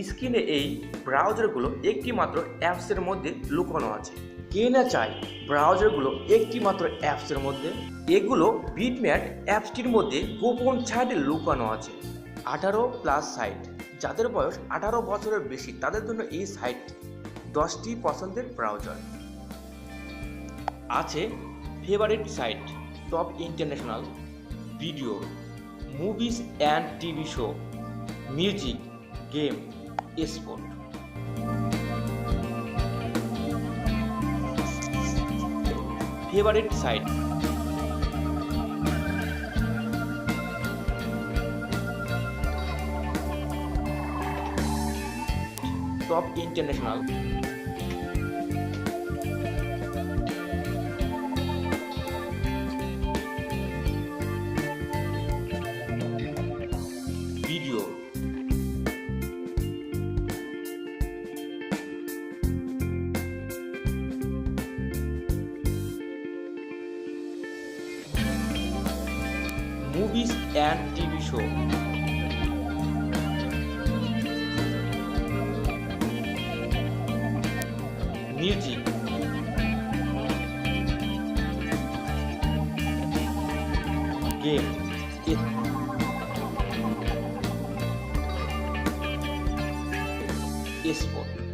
স্ক্রিনে এই ব্রাউজারগুলো একটি মাত্র অ্যাপসের মধ্যে লুকানো আছে। কে না চায় ব্রাউজারগুলো একটি মাত্র অ্যাপসের মধ্যে? এগুলো বিটম্যাট অ্যাপসটির মধ্যে গোপন সাইটে লুকানো আছে। 18+ সাইট, যাদের বয়স 18 বছরের বেশি তাদের জন্য এই সাইট 10টি পছন্দের ব্রাউজার। আছে favourite site, top international, video, movies and TV show, music, game, sport. Favourite site, top international, video, movies and TV show, music, game, sport.